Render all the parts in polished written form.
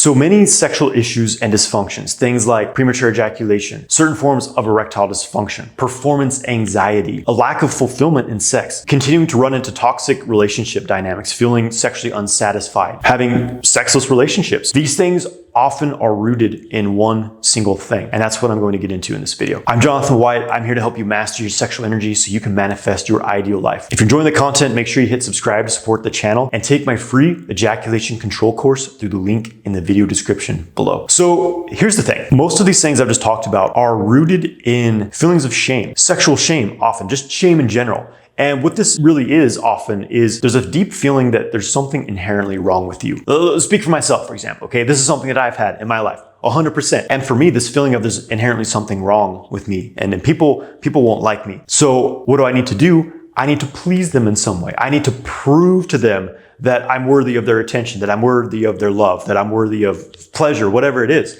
So many sexual issues and dysfunctions, things like premature ejaculation, certain forms of erectile dysfunction, performance anxiety, a lack of fulfillment in sex, continuing to run into toxic relationship dynamics, feeling sexually unsatisfied, having sexless relationships. These things often are rooted in one single thing. And that's what I'm going to get into in this video. I'm Jonathan White. I'm here to help you master your sexual energy so you can manifest your ideal life. If you're enjoying the content, make sure you hit subscribe to support the channel and take my free ejaculation control course through the link in the video description below. So here's the thing. Most of these things I've just talked about are rooted in feelings of shame, sexual shame often, just shame in general. And what this really is often is there's a deep feeling that there's something inherently wrong with you. Let's speak for myself, for example, okay? This is something that I've had in my life, 100%. And for me, this feeling of there's inherently something wrong with me and then people won't like me. So what do I need to do? I need to please them in some way. I need to prove to them that I'm worthy of their attention, that I'm worthy of their love, that I'm worthy of pleasure, whatever it is.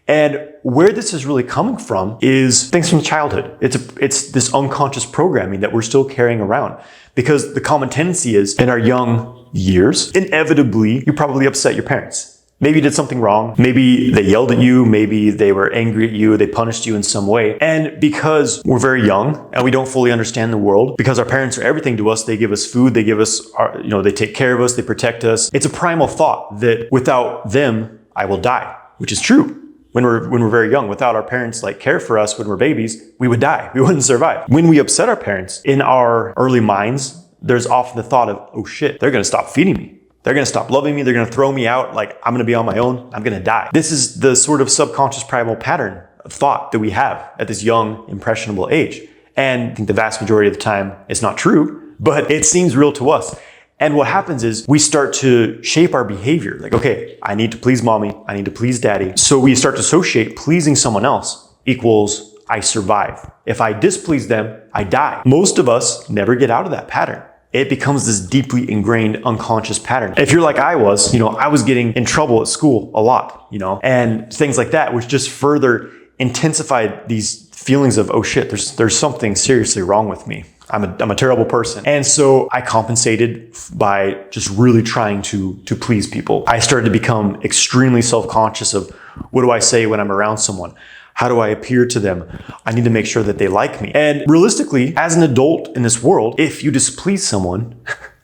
And where this is really coming from is things from childhood. It's this unconscious programming that we're still carrying around, because the common tendency is in our young years, inevitably, you probably upset your parents. Maybe you did something wrong. Maybe they yelled at you. Maybe they were angry at you. They punished you in some way. And because we're very young and we don't fully understand the world, because our parents are everything to us, they give us food, they give us, they take care of us, they protect us. It's a primal thought that without them, I will die, which is true. When we're very young, without our parents care for us when we're babies, we would die. We wouldn't survive. When we upset our parents, in our early minds, there's often the thought of, oh shit, they're gonna stop feeding me. They're gonna stop loving me. They're gonna throw me out. I'm gonna be on my own. I'm gonna die. This is the sort of subconscious primal pattern of thought that we have at this young, impressionable age. And I think the vast majority of the time it's not true, but it seems real to us. And what happens is we start to shape our behavior. Okay, I need to please mommy. I need to please daddy. So we start to associate pleasing someone else equals I survive. If I displease them, I die. Most of us never get out of that pattern. It becomes this deeply ingrained unconscious pattern. If you're like I was getting in trouble at school a lot, and things like that, which just further intensified these feelings of, oh shit, there's something seriously wrong with me. I'm a terrible person. And so I compensated by just really trying to please people. I started to become extremely self-conscious of what do I say when I'm around someone? How do I appear to them? I need to make sure that they like me. And realistically, as an adult in this world, if you displease someone,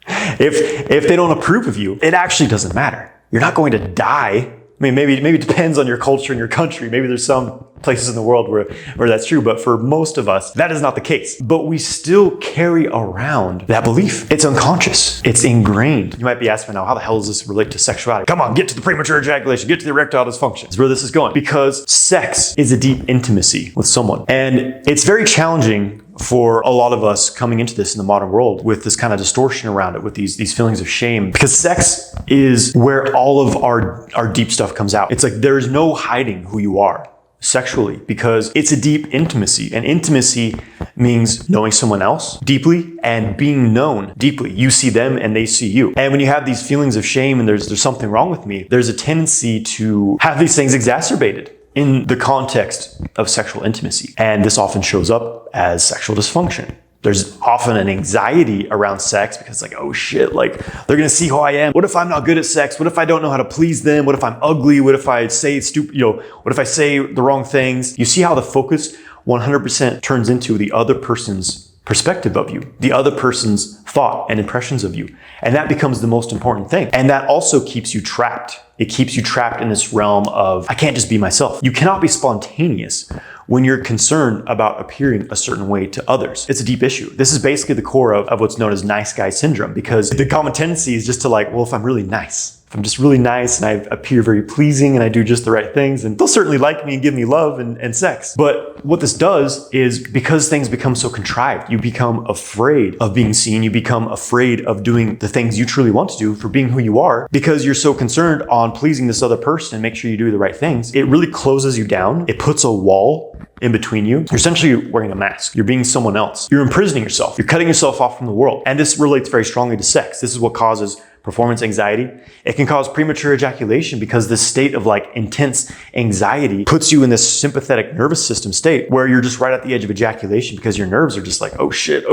if they don't approve of you, it actually doesn't matter. You're not going to die. I mean, maybe it depends on your culture and your country. Maybe there's some places in the world where that's true, but for most of us, that is not the case. But we still carry around that belief. It's unconscious. It's ingrained. You might be asking now, how the hell does this relate to sexuality? Come on, get to the premature ejaculation, get to the erectile dysfunction. That's where this is going. Because sex is a deep intimacy with someone. And it's very challenging for a lot of us coming into this in the modern world with this kind of distortion around it, with these feelings of shame, because sex is where all of our deep stuff comes out. It's like there is no hiding who you are sexually, because it's a deep intimacy. And intimacy means knowing someone else deeply and being known deeply. You see them and they see you. And when you have these feelings of shame and there's something wrong with me, there's a tendency to have these things exacerbated in the context of sexual intimacy. And this often shows up as sexual dysfunction. There's often an anxiety around sex because oh shit, they're gonna see who I am. What if I'm not good at sex? What if I don't know how to please them? What if I'm ugly? What if I say stupid, what if I say the wrong things? You see how the focus 100% turns into the other person's perspective of you, the other person's thought and impressions of you. And that becomes the most important thing. And that also keeps you trapped. It keeps you trapped in this realm of, I can't just be myself. You cannot be spontaneous when you're concerned about appearing a certain way to others. It's a deep issue. This is basically the core of what's known as nice guy syndrome, because the common tendency is just to well, if I'm really nice, if I'm just really nice and I appear very pleasing and I do just the right things, and they'll certainly like me and give me love and sex. But what this does is, because things become so contrived, you become afraid of being seen. You become afraid of doing the things you truly want to do, for being who you are, because you're so concerned on pleasing this other person and make sure you do the right things. It really closes you down. It puts a wall in between you. You're essentially wearing a mask. You're being someone else. You're imprisoning yourself. You're cutting yourself off from the world. And this relates very strongly to sex. This is what causes performance anxiety. It can cause premature ejaculation because this state of like intense anxiety puts you in this sympathetic nervous system state where you're just right at the edge of ejaculation because your nerves are just like, oh shit,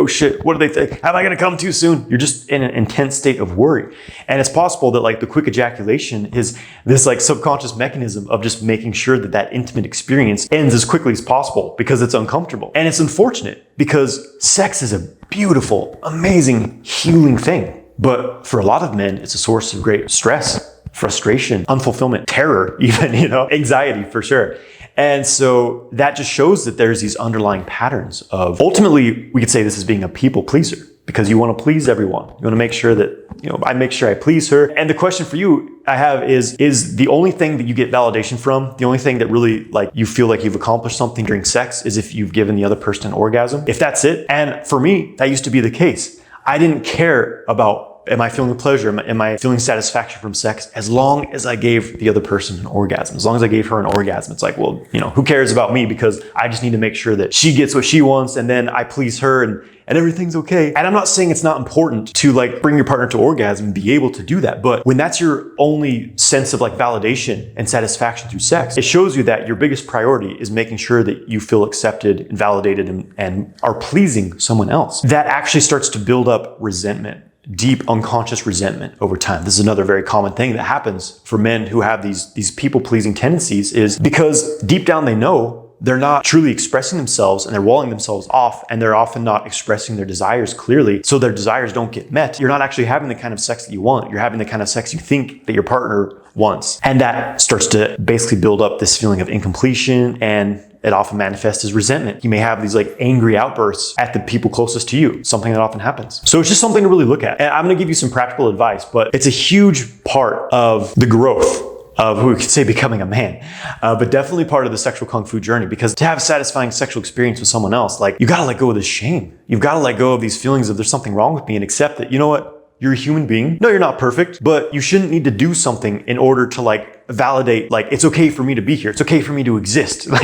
what do they think? Am I gonna come too soon? You're just in an intense state of worry. And it's possible that like the quick ejaculation is this like subconscious mechanism of just making sure that that intimate experience ends as quickly as possible because it's uncomfortable. And it's unfortunate because sex is a beautiful, amazing, healing thing. But for a lot of men, it's a source of great stress, frustration, unfulfillment, terror, even, anxiety for sure. And so that just shows that there's these underlying patterns of, ultimately, we could say this is being a people pleaser because you want to please everyone. You want to make sure that, I make sure I please her. And the question for you I have is the only thing that you get validation from, the only thing that really like you feel like you've accomplished something during sex is if you've given the other person an orgasm? If that's it. And for me, that used to be the case. I didn't care about, am I feeling pleasure? Am I feeling satisfaction from sex? As long as I gave the other person an orgasm, as long as I gave her an orgasm, it's like, well, who cares about me? Because I just need to make sure that she gets what she wants and then I please her and everything's okay. And I'm not saying it's not important to like bring your partner to orgasm and be able to do that. But when that's your only sense of like validation and satisfaction through sex, it shows you that your biggest priority is making sure that you feel accepted and validated and are pleasing someone else. That actually starts to build up resentment. Deep unconscious resentment over time. This is another very common thing that happens for men who have these people-pleasing tendencies is because deep down they know they're not truly expressing themselves and they're walling themselves off and they're often not expressing their desires clearly. So their desires don't get met. You're not actually having the kind of sex that you want. You're having the kind of sex you think that your partner wants. And that starts to basically build up this feeling of incompletion and it often manifests as resentment. You may have these like angry outbursts at the people closest to you, something that often happens. So it's just something to really look at. And I'm gonna give you some practical advice, but it's a huge part of the growth of who we could say becoming a man, but definitely part of the sexual kung fu journey because to have a satisfying sexual experience with someone else, like you gotta let go of this shame. You've gotta let go of these feelings of there's something wrong with me and accept that, you know what? You're a human being. No, you're not perfect, but you shouldn't need to do something in order to like validate, like, it's okay for me to be here. It's okay for me to exist. No.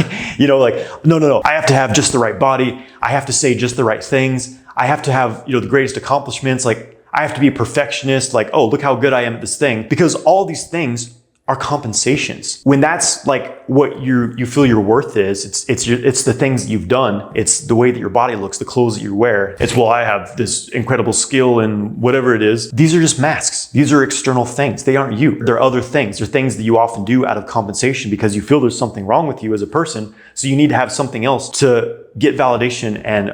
I have to have just the right body. I have to say just the right things. I have to have, the greatest accomplishments. Like I have to be a perfectionist. Like, oh, look how good I am at this thing. Because all these things are compensations. When that's like what you feel your worth is, it's the things that you've done. It's the way that your body looks, the clothes that you wear. It's, well, I have this incredible skill in whatever it is. These are just masks. These are external things. They aren't you. They're other things. They're things that you often do out of compensation because you feel there's something wrong with you as a person. So you need to have something else to get validation and,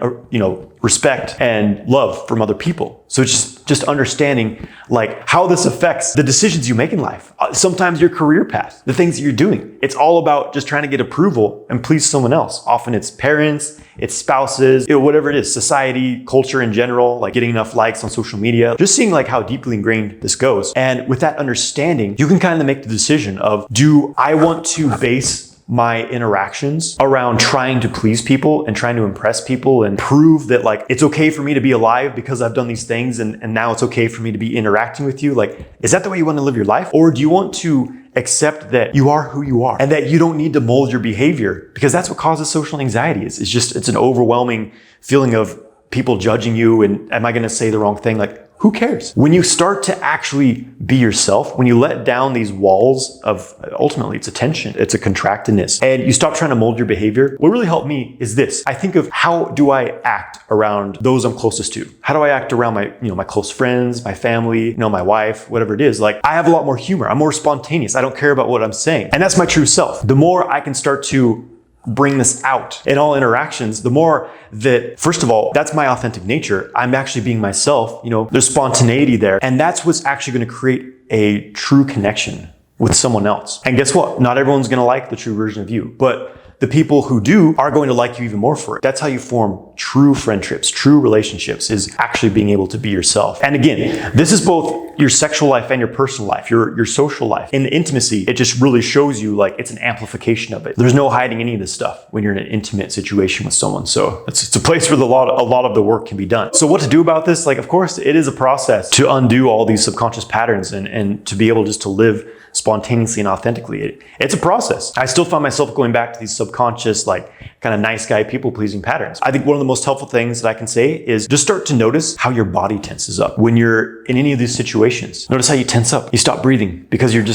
respect and love from other people. So it's just understanding like how this affects the decisions you make in life. Sometimes your career path, the things that you're doing. It's all about just trying to get approval and please someone else. Often it's parents, it's spouses, whatever it is, society, culture in general, like getting enough likes on social media, just seeing like how deeply ingrained this goes. And with that understanding, you can kind of make the decision of, do I want to base my interactions around trying to please people and trying to impress people and prove that like it's okay for me to be alive because I've done these things and now it's okay for me to be interacting with you? Like, is that the way you want to live your life? Or do you want to accept that you are who you are and that you don't need to mold your behavior? Because that's what causes social anxiety. It's an overwhelming feeling of people judging you and am I going to say the wrong thing? Like, who cares? When you start to actually be yourself, when you let down these walls of, ultimately it's a tension, it's a contractedness, and you stop trying to mold your behavior, what really helped me is this. I think of how do I act around those I'm closest to? How do I act around my close friends, my family, my wife, whatever it is? Like, I have a lot more humor. I'm more spontaneous. I don't care about what I'm saying. And that's my true self. The more I can start to bring this out in all interactions, the more that, first of all, that's my authentic nature. I'm actually being myself. There's spontaneity there. And that's what's actually going to create a true connection with someone else. And guess what? Not everyone's going to like the true version of you, but the people who do are going to like you even more for it. That's how you form true friendships, true relationships, is actually being able to be yourself. And again, this is both your sexual life and your personal life, your social life. In the intimacy, it just really shows you like it's an amplification of it. There's no hiding any of this stuff when you're in an intimate situation with someone. So it's a place where a lot of the work can be done. So what to do about this? Like, of course, it is a process to undo all these subconscious patterns and to be able just to live spontaneously and authentically. It's a process. I still find myself going back to these subconscious, like kind of nice guy, people pleasing patterns. I think one of the most helpful things that I can say is just start to notice how your body tenses up when you're in any of these situations. Notice how you tense up. You stop breathing because you're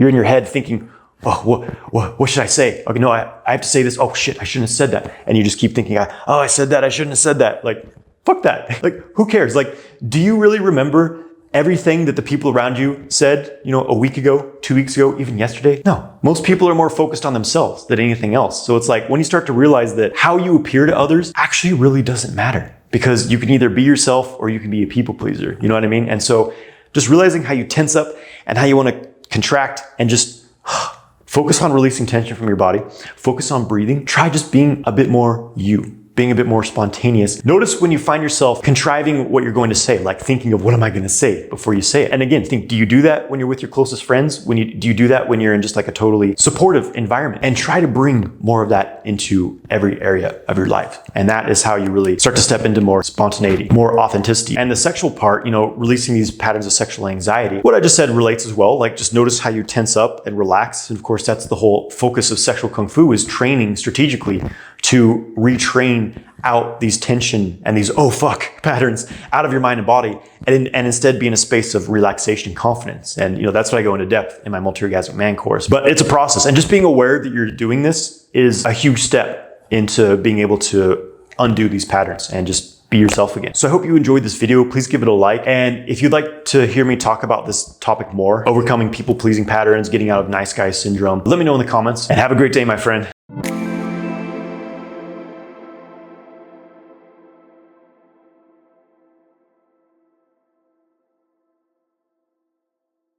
in your head thinking, oh, what should I say? Okay, no, I have to say this. Oh shit, I shouldn't have said that. And you just keep thinking, oh, I said that. I shouldn't have said that. Like, fuck that. Like, who cares? Like, do you really remember everything that the people around you said, a week ago, 2 weeks ago, even yesterday? No. Most people are more focused on themselves than anything else. So it's like when you start to realize that how you appear to others actually really doesn't matter, because you can either be yourself or you can be a people pleaser. You know what I mean? And so just realizing how you tense up and how you want to contract and just focus on releasing tension from your body. Focus on breathing. Try just being a bit more you. Being a bit more spontaneous. Notice when you find yourself contriving what you're going to say, like thinking of what am I going to say before you say it. And again, think, do you do that when you're with your closest friends? Do you do that when you're in just like a totally supportive environment? And try to bring more of that into every area of your life. And that is how you really start to step into more spontaneity, more authenticity. And the sexual part, releasing these patterns of sexual anxiety. What I just said relates as well. Like just notice how you tense up and relax. And of course, that's the whole focus of sexual kung fu, is training strategically to retrain out these tension and these oh fuck patterns out of your mind and body, and instead be in a space of relaxation and confidence. And that's what I go into depth in my multi-orgasmic man course. But it's a process, and just being aware that you're doing this is a huge step into being able to undo these patterns and just be yourself again. So I hope you enjoyed this video. Please give it a like. And if you'd like to hear me talk about this topic more, overcoming people pleasing patterns, getting out of nice guy syndrome, let me know in the comments, and have a great day, my friend.